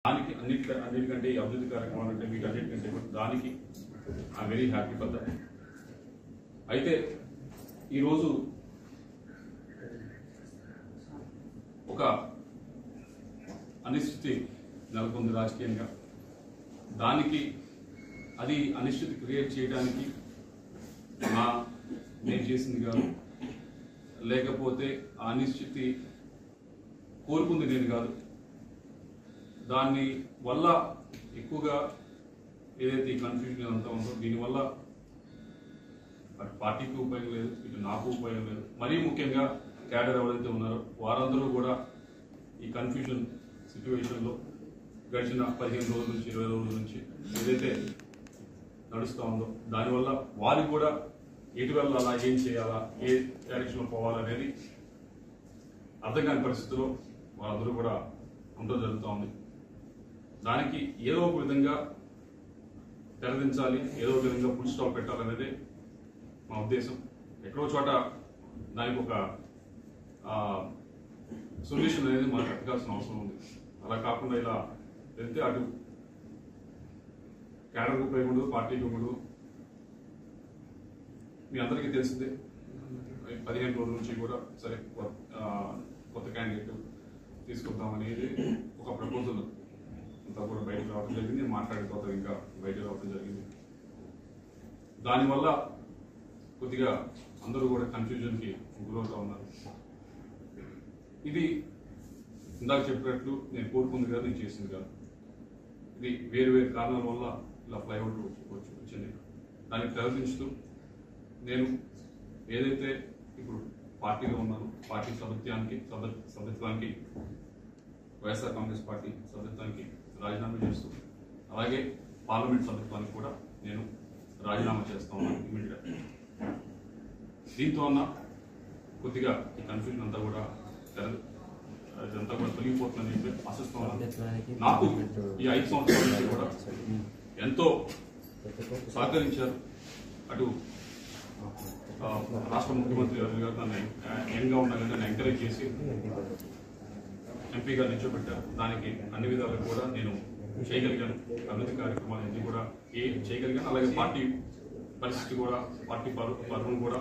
దానికి అన్నిటికంటే ఈ అభివృద్ధి కార్యక్రమాలు అంటే వీటన్నిటికంటే దానికి I'm very happy for that. అయితే ఈరోజు ఒక అనిశ్చితి నెలకొంది రాజకీయంగా. దానికి అది అనిశ్చితి క్రియేట్ చేయడానికి నేను చేసింది కాదు, లేకపోతే ఆ అనిశ్చితి కోరుకుంది నేను కాదు. దాని వల్ల ఎక్కువగా ఏదైతే ఈ కన్ఫ్యూజన్ అంతా ఉందో దీనివల్ల అటు పార్టీకి ఉపయోగం లేదు, ఇటు నాకు ఉపయోగం లేదు. మరీ ముఖ్యంగా క్యాడర్ ఎవరైతే ఉన్నారో వారందరూ కూడా ఈ కన్ఫ్యూజన్ సిచ్యువేషన్లో గడిచిన 15 రోజుల నుంచి 20 రోజుల నుంచి ఏదైతే నడుస్తూ ఉందో దానివల్ల వారికి కూడా ఎటు వెళ్ళాలా, ఏం చేయాలా, ఏ డైరెక్షన్లో పోవాలనేది అర్థం కాని పరిస్థితిలో వాళ్ళందరూ కూడా ఉండడం జరుగుతూ ఉంది. దానికి ఏదో ఒక విధంగా తెరదించాలి, ఏదో ఒక విధంగా ఫుల్ స్టాప్ పెట్టాలనేదే మా ఉద్దేశం. ఎక్కడో చోట దానికి ఒక సొల్యూషన్ అనేది మనకు ఎత్తకాల్సిన అవసరం ఉంది. అలా కాకుండా ఇలా వెళ్తే అటు క్యాడర్కి ఉపయోగపడదు, పార్టీకి ఉపయోగపడదు. మీ అందరికీ తెలిసిందే 15 రోజుల నుంచి కూడా సరే కొత్త క్యాండిడేట్ తీసుకుందాం అనేది ఒక ప్రపోజల్ అంతా కూడా బయటకు రావడం జరిగింది. మాట్లాడిన తర్వాత ఇంకా బయటకు రావడం జరిగింది. దానివల్ల కొద్దిగా అందరూ కూడా కన్ఫ్యూజన్కి గురవుతూ ఉన్నారు. ఇది ఇందాక చెప్పినట్లు నేను కోరుకుంది కాదు, నేను చేసింది కాదు. ఇది వేరు వేరు కారణాల వల్ల ఇలా ఫ్లైఓవర్ వచ్చింది. దాన్ని తెరదించుతూ నేను ఏదైతే ఇప్పుడు పార్టీలో ఉన్నానో పార్టీ సభ్యత్వానికి వైఎస్ఆర్ కాంగ్రెస్ పార్టీ సభ్యత్వానికి రాజీనామా చేస్తూ అలాగే పార్లమెంట్ సభ్యత్వానికి కూడా నేను రాజీనామా చేస్తా ఉన్నాను ఇమీడియట్. దీంతో అన్న కొద్దిగా ఈ కన్ఫ్యూజన్ అంతా కూడా ఇదంతా కూడా తొలగిపోతుందని చెప్పి ఆశిస్తా ఉన్నాను. నాకు ఈ 5 సంవత్సరాల నుంచి కూడా ఎంతో సహకరించారు. అటు రాష్ట్ర ముఖ్యమంత్రి గారు నన్ను యంగ్గా ఉండగానే నన్ను ఎంకరేజ్ చేసి ఎంపీగా నిల్చోబెట్టారు. దానికి అన్ని విధాలుగా కూడా నేను చేయగలిగాను. అభివృద్ధి కార్యక్రమాలన్నీ కూడా చేయగలిగాను. అలాగే పార్టీ పరిస్థితి కూడా, పార్టీ పరువును కూడా